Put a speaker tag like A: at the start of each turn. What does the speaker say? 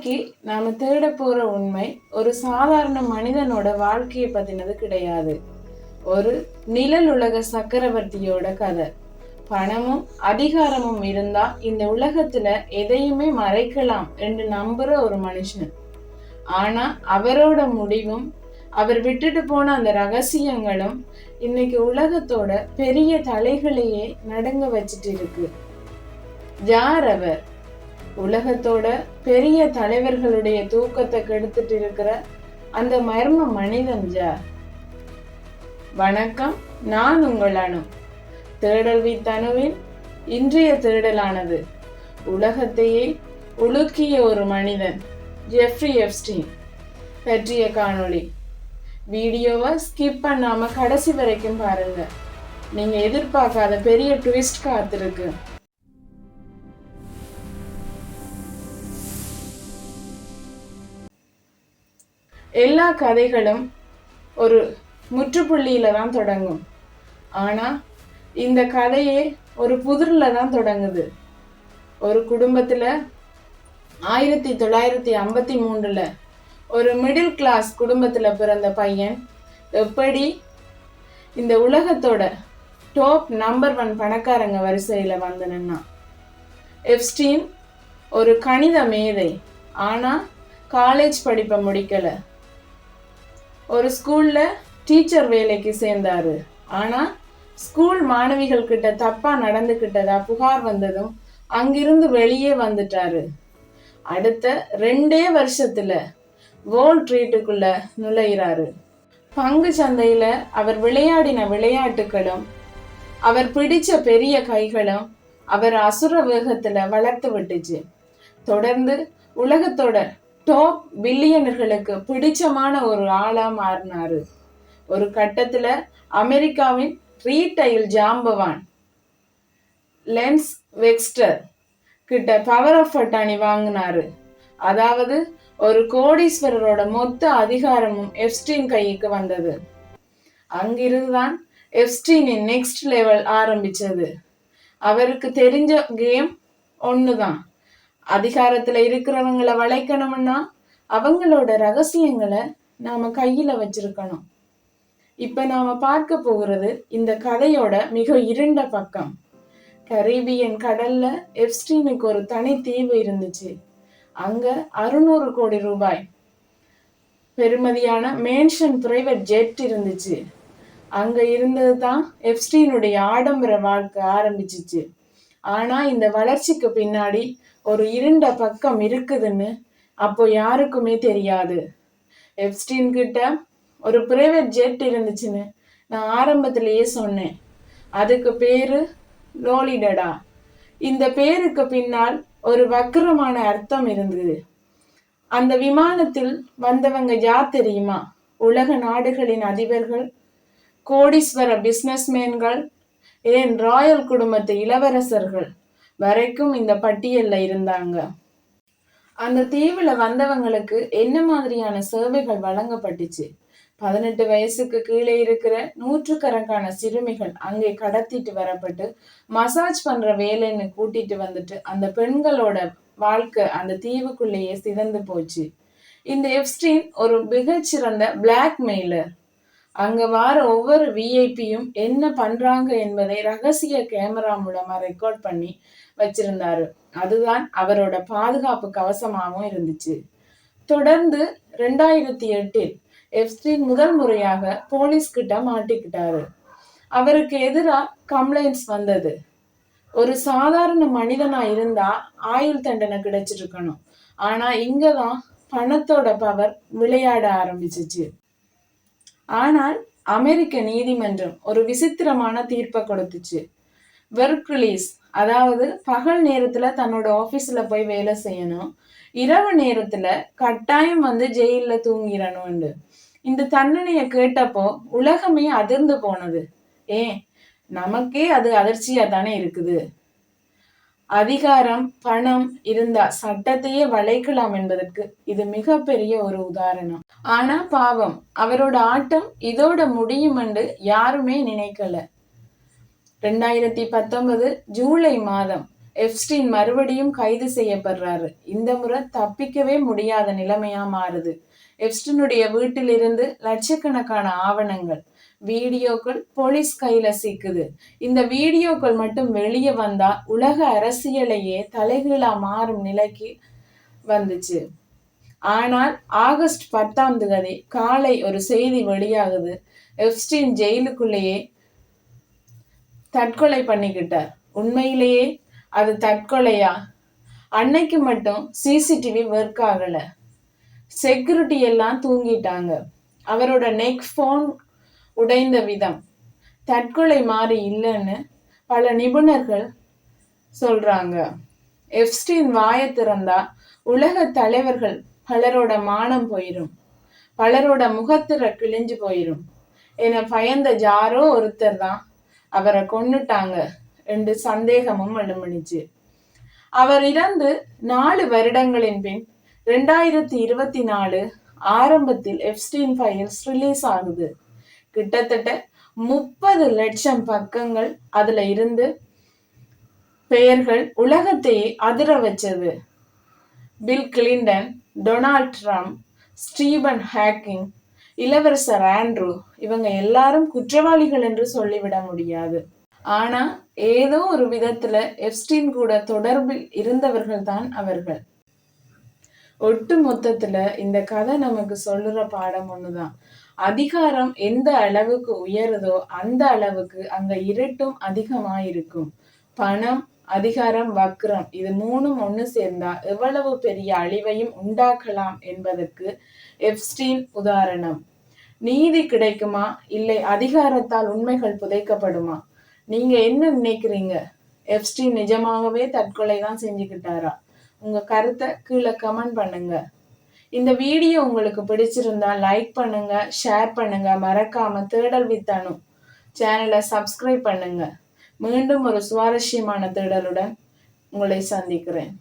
A: இன்னைக்கு நாம தேட போற உண்மை ஒரு சாதாரண மனிதனோட வாழ்க்கையை பத்தினது கிடையாது. ஒரு நிழல் உலக சக்கரவர்த்தியோட கதை. பணமும் அதிகாரமும் இருந்தா இந்த உலகத்துல எதையுமே மறைக்கலாம் என்று நம்புற ஒரு மனுஷன். ஆனா அவரோட முடிவும் அவர் விட்டுட்டு போன அந்த ரகசியங்களும் இன்னைக்கு உலகத்தோட பெரிய தலைகளையே நடுங்க வச்சிட்டு இருக்கு. யார் அவர்? உலகத்தோட பெரிய தலைவர்களுடைய தூக்கத்தை கெடுத்துட்டு இருக்கிற அந்த மர்ம மனிதன் யார்? வணக்கம், நான் உங்கள் அனு. தேடல் வித் அனுவின் இன்றைய தேடலானது உலகத்தையே உலுக்கிய ஒரு மனிதன், ஜெஃப்ரி எப்ஸ்டீன் பற்றிய காணொளி. வீடியோவை ஸ்கிப் பண்ணாம கடைசி வரைக்கும் பாருங்க. நீங்க எதிர்பார்க்காத பெரிய ட்விஸ்ட் காத்திருக்கு. எல்லா கதைகளும் ஒரு முற்றுப்புள்ளியில தான் தொடங்கும். ஆனா இந்த கதையே ஒரு புதிர்ல தான் தொடங்குது. ஒரு குடும்பத்துல 1953 ஒரு மிடில் கிளாஸ் குடும்பத்துல பிறந்த பையன் எப்படி இந்த உலகத்தோட டாப் நம்பர் 1 பணக்காரங்க வரிசையில வந்தனன்னா. எப்ஸ்டீன் ஒரு கணித மேதை. ஆனா காலேஜ் படிப்பை முடிக்கல. ஒரு ஸ்கூல்ல டீச்சர் வேலைக்கு சேர்ந்தாரு. ஆனா ஸ்கூல் மாணவிகள் கிட்ட தப்பா நடந்துகிட்டதா புகார் வந்ததும் அங்கிருந்து வெளியே வந்துட்டாரு. அடுத்த 2 வருஷத்துல வால் ஸ்ட்ரீட்டுக்குள்ள நுழையிறாரு. பங்கு சந்தையில அவர் விளையாடின விளையாட்டுகளும் அவர் பிடிச்ச பெரிய கைகளும் அவர் அசுர வேகத்துல வளர்த்து விட்டுச்சு. தொடர்ந்து உலகத்தோட டாப் பில்லியனர்களுக்கு பிடிச்சமான ஒரு ஆளா மாறினாரு. ஒரு கட்டத்துல அமெரிக்காவின் ரீட்டைல் ஜாம்பவான் லென்ஸ் வெக்ஸ்டர் கிட்ட பவர் ஆஃப் அட்டானி வாங்கினாரு. அதாவது ஒரு கோடீஸ்வரரோட மொத்த அதிகாரமும் எப்ஸ்டீன் கைக்கு வந்தது. அங்கிருந்துதான் எப்ஸ்டீனின் நெக்ஸ்ட் லெவல் ஆரம்பிச்சது. அவருக்கு தெரிஞ்ச கேம் ஒண்ணுதான். அதிகாரத்துல இருக்கிறவங்களை வளைக்கணும்னா அவங்களோட ரகசியங்களை நாம கையில வச்சிருக்கணும். இப்ப நாம பார்க்க போகிறது இந்த கதையோட மிக இருண்ட பக்கம். கரீபியன் கடல்ல எப்ஸ்டீனுக்கு ஒரு தனி தீவு இருந்துச்சு. அங்க 600 கோடி ரூபாய் பெருமதியான மேன்ஷன் பிரைவேட் ஜெட் இருந்துச்சு. அங்க இருந்தது தான் எப்ஸ்டீனுடைய ஆடம்பர வாழ்க்கை ஆரம்பிச்சிச்சு. ஆனா இந்த வளர்ச்சிக்கு பின்னாடி ஒரு இருண்ட பக்கம் இருக்குதுன்னு அப்போ யாருக்குமே தெரியாது. எப்ஸ்டீன் கிட்ட ஒரு பிரைவேட் ஜெட் இருந்துச்சுன்னு நான் ஆரம்பத்திலேயே சொன்னேன். அதுக்கு பேரு லோலிடா. இந்த பேருக்கு பின்னால் ஒரு வக்கரமான அர்த்தம் இருந்தது. அந்த விமானத்தில் வந்தவங்க யார் தெரியுமா? உலக நாடுகளின் அதிபர்கள், கோடீஸ்வர பிசினஸ்மேன்கள், ஏன் ராயல் குடும்பத்து இளவரசர்கள் வரைக்கும் இந்த பட்டியல்ல இருந்தாங்க. அந்த தீவுல வந்தவங்களுக்கு என்ன மாதிரியான சேவைகள் வழங்கப்பட்டுச்சு? 18 வயசுக்கு கீழே இருக்கிற 100கணக்கான சிறுமிகள் அங்கே கடத்திட்டு வரப்பட்டு மசாஜ் பண்ற வேலைன்னு கூட்டிட்டு வந்துட்டு அந்த பெண்களோட வாழ்க்கை அந்த தீவுக்குள்ளேயே சிதந்து போச்சு. இந்த எப்ஸ்டீன் ஒரு மிகச்சிறந்த பிளாக்மெயிலர். அங்க வார ஒவ்வொரு விஐபியும் என்ன பண்றாங்க என்பதை ரகசிய கேமரா மூலமா ரெக்கார்ட் பண்ணி வச்சிருந்தாரு. அதுதான் அவரோட பாதுகாப்பு கவசமாகவும் இருந்துச்சு. தொடர்ந்து 2008 எப்ஸ்டீன் முதல் முறையாக போலீஸ் கிட்ட மாட்டிக்கிட்டாரு. அவருக்கு எதிராக கம்ப்ளைண்ட்ஸ் வந்தது. ஒரு சாதாரண மனிதனா இருந்தா ஆயுள் தண்டனை கிடைச்சிருக்கணும். ஆனா இங்கதான் பணத்தோட பவர் விளையாட ஆரம்பிச்சிச்சு. ஆனால் அமெரிக்க நீதிமன்றம் ஒரு விசித்திரமான தீர்ப்பை கொடுத்துச்சு. ஒர்க் ரிலீஸ், அதாவது பகல் நேரத்துல தன்னோட ஆபீஸ்ல போய் வேலை செய்யணும், இரவு நேரத்துல கட்டாயம் வந்து ஜெயில தூங்கிடணும். இந்த தண்டனையை கேட்டப்போ உலகமே அதிர்ந்து போனது. ஏன், நமக்கே அது அதிர்ச்சியா தானே இருக்குது. அதிகாரம், பணம் இருந்தா சட்டத்தையே வளைக்கலாம் என்பதற்கு இது மிகப்பெரிய ஒரு உதாரணம். ஆனா பாவம், அவரோட ஆட்டம் இதோட முடியும் என்று யாருமே நினைக்கல. 2019 ஜூலை மாதம் எப்ஸ்டீன் மறுபடியும் கைது செய்யப்படுறாரு. இந்த முறை தப்பிக்கவே முடியாத நிலைமையா மாறுது. எப்ஸ்டீனுடைய வீட்டிலிருந்து லட்சக்கணக்கான ஆவணங்கள், வீடியோக்கள் போலீஸ் கையில சிக்குது. இந்த வீடியோக்கள் மட்டும் வெளியே வந்தா உலக அரசியலையே தலைகீழா மாறும் நிலைக்கு வந்துச்சு. ஆனால் ஆகஸ்ட் 10 காலை ஒரு செய்தி வெளியாகுது. எப்ஸ்டீன் ஜெயிலுக்குள்ளேயே தற்கொலை பண்ணிக்கிட்டார். உண்மையிலேயே அது தற்கொலையா? அன்னைக்கு மட்டும் சிசிடிவி ஒர்க் ஆகல, செக்யூரிட்டி எல்லாம் தூங்கிட்டாங்க. அவரோட நெக் போன் உடைந்த விதம் தற்கொலை மாறி இல்லைன்னு பல நிபுணர்கள் சொல்றாங்க. எப்ஸ்டீன் வாயை திறந்தா உலக தலைவர்கள் பலரோட மானம் போயிரும், பலரோட முகத்திர கிழிஞ்சு போயிரும் என பயந்த யாரோ ஒருத்தர் தான் அவரை கொன்னுட்டாங்க என்று சந்தேகமும் எழும்பிச்சு. அவர் இறந்து 4 வருடங்களின் பின் 2024 ஆரம்பத்தில் எப்ஸ்டீன் ஃபைல்ஸ் ரிலீஸ் ஆகுது. கிட்டத்தட்ட 30 லட்சம் பக்கங்கள் அதுல இருந்து பெயர்கள் உலகத்தையே அதிர வச்சது. Bill Clinton, Donald Trump, Stephen Hawking, இளவரசர் ஆண்ட்ரூ இவங்க எல்லாரும் குற்றவாளிகள் என்று சொல்லிவிட முடியாது. ஆனா ஏதோ ஒரு விதத்துல எப்ஸ்டீன் கூட தொடர்பில் இருந்தவர்கள் தான் அவர்கள். ஒட்டு மொத்தத்துல இந்த கதை நமக்கு சொல்லுற பாடம் ஒண்ணுதான். அதிகாரம் எந்த அளவுக்கு உயருதோ அந்த அளவுக்கு அங்க இருட்டும் அதிகமாயிருக்கும். பணம், அதிகாரம், வக்ரம் இது மூணும் ஒண்ணு சேர்ந்தா எவ்வளவு பெரிய அழிவையும் உண்டாக்கலாம் என்பதற்கு எப்ஸ்டீன் உதாரணம். நீதி கிடைக்குமா இல்லை அதிகாரத்தால் உண்மைகள் புதைக்கப்படுமா? நீங்க என்ன நினைக்கிறீங்க? எப்ஸ்டீன் நிஜமாகவே தற்கொலை தான் செஞ்சுக்கிட்டாரா? உங்க கருத்தை கீழே கமெண்ட் பண்ணுங்க. இந்த வீடியோ உங்களுக்கு பிடிச்சிருந்தா லைக் பண்ணுங்க, ஷேர் பண்ணுங்க. மறக்காம தேடல் வித் அனு சேனலை சப்ஸ்கிரைப் பண்ணுங்க. மீண்டும் ஒரு சுவாரஸ்யமான தேடலுடன் உங்களை சந்திக்கிறேன்.